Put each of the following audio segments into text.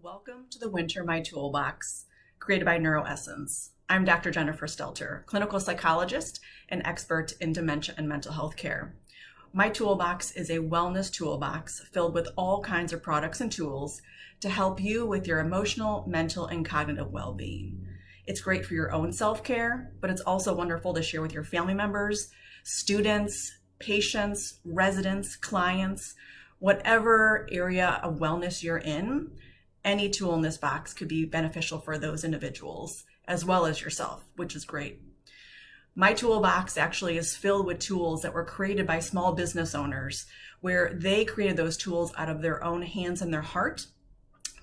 Welcome to the Winter My Toolbox, created by Neuroessence. I'm Dr. Jennifer Stelter, clinical psychologist and expert in dementia and mental health care. My Toolbox is a wellness toolbox filled with all kinds of products and tools to help you with your emotional, mental, and cognitive well-being. It's great for your own self-care, but it's also wonderful to share with your family members, students, patients, residents, clients, whatever area of wellness you're in. Any tool in this box could be beneficial for those individuals as well as yourself, which is great. My toolbox actually is filled with tools that were created by small business owners, where they created those tools out of their own hands and their heart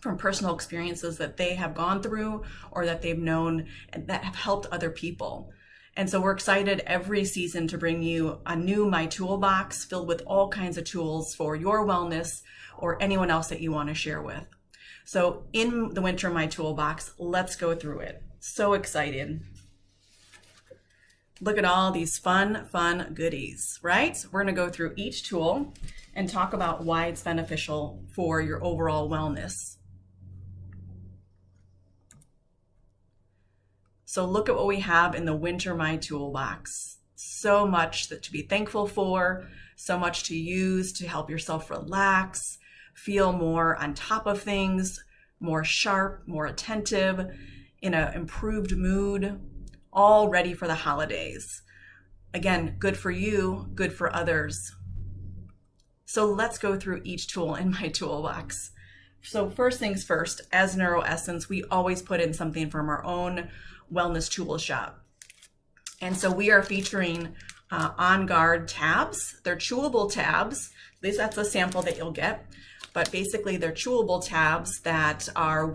from personal experiences that they have gone through or that they've known and that have helped other people. And so we're excited every season to bring you a new My Toolbox filled with all kinds of tools for your wellness or anyone else that you want to share with. So in the Winter My Toolbox, let's go through it. So excited. Look at all these fun goodies, right? We're gonna go through each tool and talk about why it's beneficial for your overall wellness. So look at what we have in the Winter My Toolbox. So much that to be thankful for, so much to use to help yourself relax, feel more on top of things, more sharp, more attentive, in an improved mood, all ready for the holidays. Again, good for you, good for others. So let's go through each tool in my toolbox. So first things first, as Neuroessence, we always put in something from our own wellness tool shop. And so we are featuring OnGuard tabs. They're chewable tabs. At least that's a sample that you'll get. But basically they're chewable tabs that are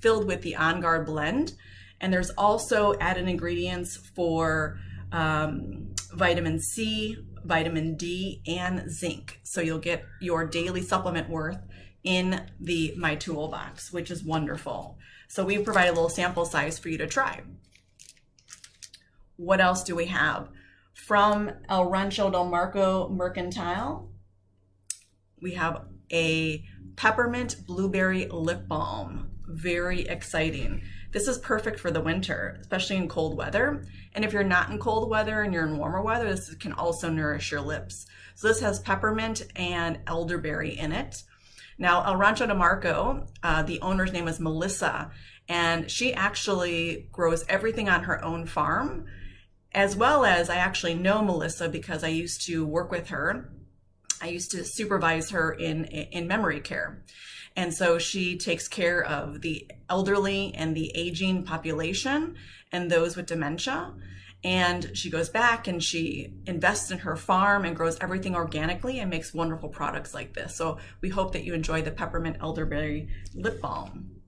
filled with the OnGuard blend. And there's also added ingredients for vitamin C, vitamin D, and zinc. So you'll get your daily supplement worth in the My Toolbox, which is wonderful. So we provide a little sample size for you to try. What else do we have? From El Rancho del Marco Mercantile, we have a Peppermint Blueberry Lip Balm. Very exciting. This is perfect for the winter, especially in cold weather. And if you're not in cold weather and you're in warmer weather, this can also nourish your lips. So this has peppermint and elderberry in it. Now, El Rancho del Marco, the owner's name is Melissa, and she actually grows everything on her own farm, as well as I actually know Melissa because I used to work with her. I used to supervise her in memory care. And so she takes care of the elderly and the aging population and those with dementia. And she goes back and she invests in her farm and grows everything organically and makes wonderful products like this. So we hope that you enjoy the Peppermint Elderberry Lip Balm.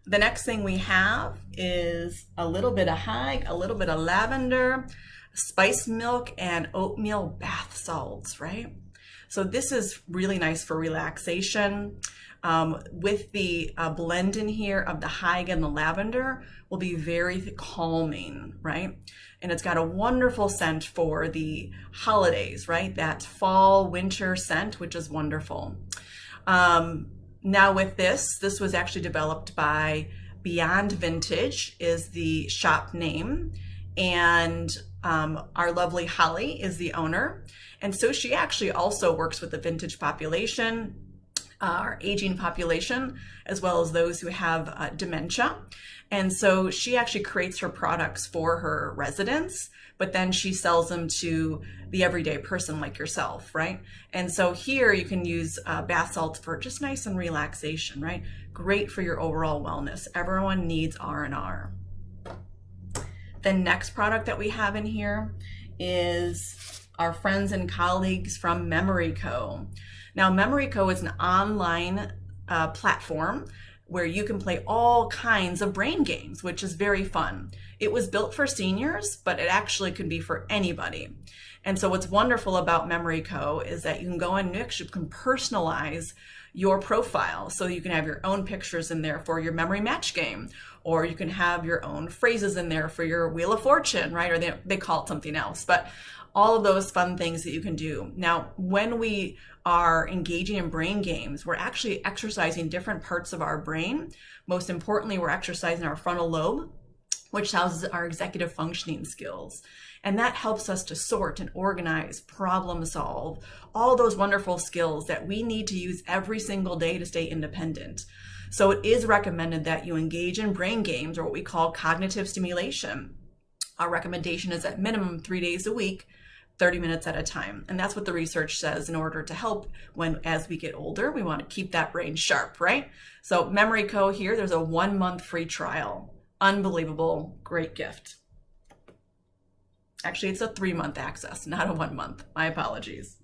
The next thing we have is a little bit of hag, a little bit of lavender, spice milk, and oatmeal bath salts, right? So this is really nice for relaxation. With the blend in here of the hag and the lavender will be very calming, right? And it's got a wonderful scent for the holidays, right? That fall, winter scent, which is wonderful. Now with this was actually developed by Beyond Vintage is the shop name. And our lovely Holly is the owner. And so she actually also works with the vintage population, our aging population, as well as those who have dementia. And so she actually creates her products for her residents, but then she sells them to the everyday person like yourself, right? And so here you can use bath salts for just nice and relaxation, right? Great for your overall wellness. Everyone needs R&R. The next product that we have in here is our friends and colleagues from Memory Co. Now, Memory Co is an online platform where you can play all kinds of brain games, which is very fun. It was built for seniors, but it actually could be for anybody. And so what's wonderful about Memory Co is that you can go in and actually can personalize your profile. So you can have your own pictures in there for your memory match game, or you can have your own phrases in there for your Wheel of Fortune, right? Or they call it something else. But all of those fun things that you can do. Now, when we are engaging in brain games, we're actually exercising different parts of our brain. Most importantly, we're exercising our frontal lobe, which houses our executive functioning skills. And that helps us to sort and organize, problem solve, all those wonderful skills that we need to use every single day to stay independent. So it is recommended that you engage in brain games, or what we call cognitive stimulation. Our recommendation is at minimum 3 days a week, 30 minutes at a time. And that's what the research says in order to help as we get older, we want to keep that brain sharp, right? So Memory Co. here, there's a 1 month free trial. Unbelievable, great gift. Actually, it's a 3 month access, not a 1 month. My apologies.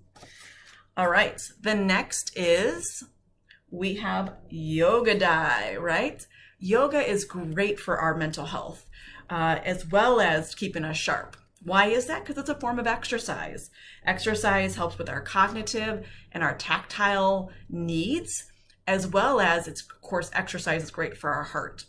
All right, the next is we have Yoga Dye, right? Yoga is great for our mental health, as well as keeping us sharp. Why is that? Because it's a form of exercise. Exercise helps with our cognitive and our tactile needs, as well as, of course, exercise is great for our heart.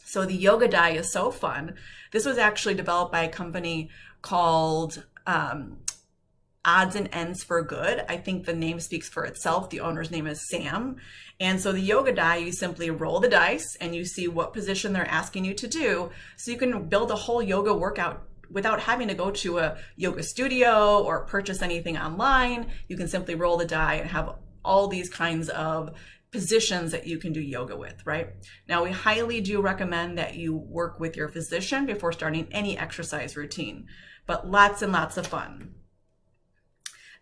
So the Yoga Dye is so fun. This was actually developed by a company called Odds and Ends for Good. I think the name speaks for itself. The owner's name is Sam. And so the Yoga Dye, you simply roll the dice and you see what position they're asking you to do. So you can build a whole yoga workout without having to go to a yoga studio or purchase anything online. You can simply roll the die and have all these kinds of positions that you can do yoga with, right? Now, we highly do recommend that you work with your physician before starting any exercise routine, but lots and lots of fun.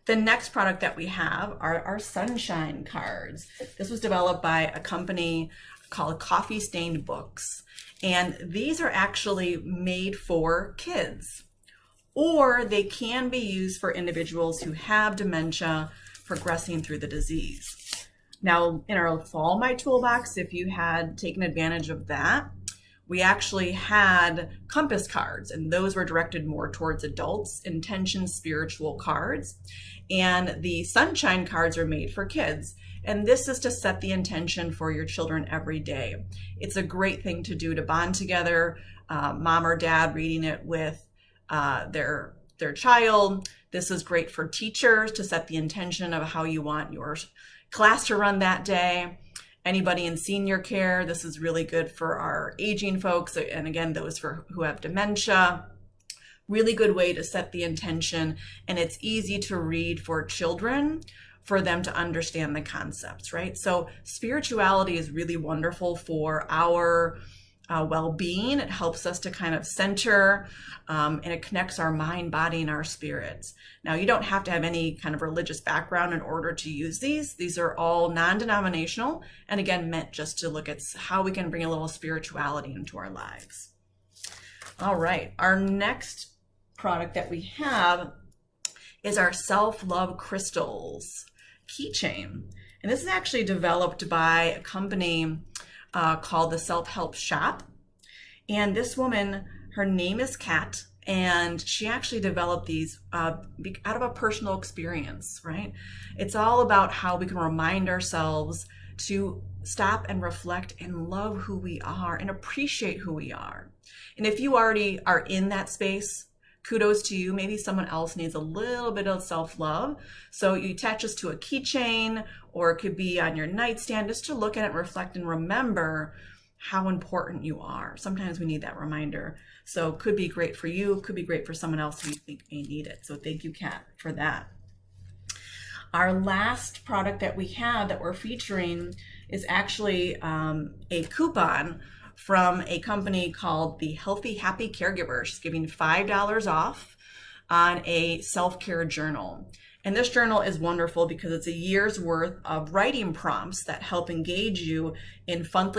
The next product that we have are our sunshine cards. This was developed by a company called Coffee Stained Books. And these are actually made for kids, or they can be used for individuals who have dementia progressing through the disease. Now, in our Fall My Toolbox, if you had taken advantage of that, we actually had compass cards, and those were directed more towards adults, intention spiritual cards. And the sunshine cards are made for kids. And this is to set the intention for your children every day. It's a great thing to do to bond together, mom or dad reading it with their child. This is great for teachers to set the intention of how you want your class to run that day. Anybody in senior care, this is really good for our aging folks, and again, those who have dementia. Really good way to set the intention, and it's easy to read for children for them to understand the concepts, right? So spirituality is really wonderful for our well-being. It helps us to kind of center, and it connects our mind, body, and our spirits. Now, you don't have to have any kind of religious background in order to use these. These are all non-denominational, and again, meant just to look at how we can bring a little spirituality into our lives. All right, our next product that we have is our self-love crystals keychain. And this is actually developed by a company called the Self-Help Shop. And this woman, her name is Kat, and she actually developed these out of a personal experience, right? It's all about how we can remind ourselves to stop and reflect and love who we are and appreciate who we are. And if you already are in that space, kudos to you. Maybe someone else needs a little bit of self-love. So you attach this to a keychain, or it could be on your nightstand, just to look at it, reflect, and remember how important you are. Sometimes we need that reminder. So could be great for you, could be great for someone else who you think may need it. So thank you, Kat, for that. Our last product that we have that we're featuring is actually a coupon from a company called the Healthy Happy Caregiver. She's giving $5 off on a self-care journal. And this journal is wonderful because it's a year's worth of writing prompts that help engage you in fun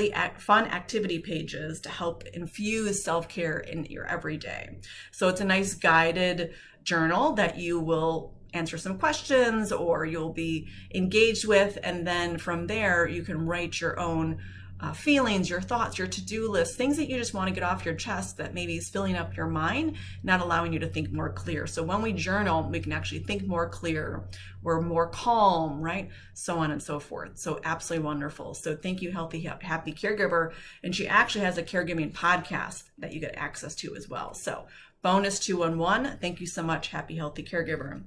activity pages to help infuse self-care in your everyday. So it's a nice guided journal that you will answer some questions or you'll be engaged with. And then from there, you can write your own feelings, your thoughts, your to-do list, things that you just want to get off your chest that maybe is filling up your mind, not allowing you to think more clear. So when we journal, we can actually think more clear. We're more calm, right? So on and so forth. So absolutely wonderful. So thank you, Healthy Happy Caregiver. And she actually has a caregiving podcast that you get access to as well. So Bonus 211. Thank you so much. Happy Healthy Caregiver.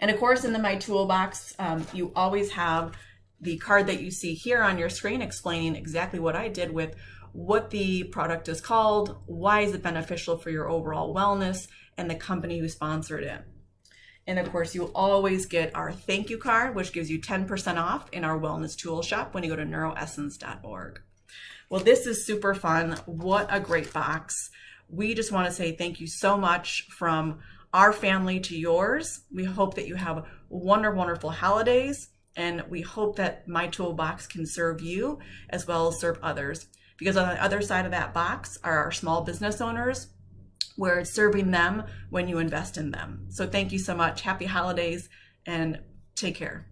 And of course, in the My Toolbox, you always have the card that you see here on your screen explaining exactly what I did with what the product is called, why is it beneficial for your overall wellness, and the company who sponsored it. And of course, you always get our thank you card, which gives you 10% off in our wellness tool shop when you go to neuroessence.org. Well, this is super fun. What a great box. We just want to say thank you so much from our family to yours. We hope that you have wonderful holidays, and we hope that My Toolbox can serve you as well as serve others. Because on the other side of that box are our small business owners, where it's serving them when you invest in them. So thank you so much. Happy holidays and take care.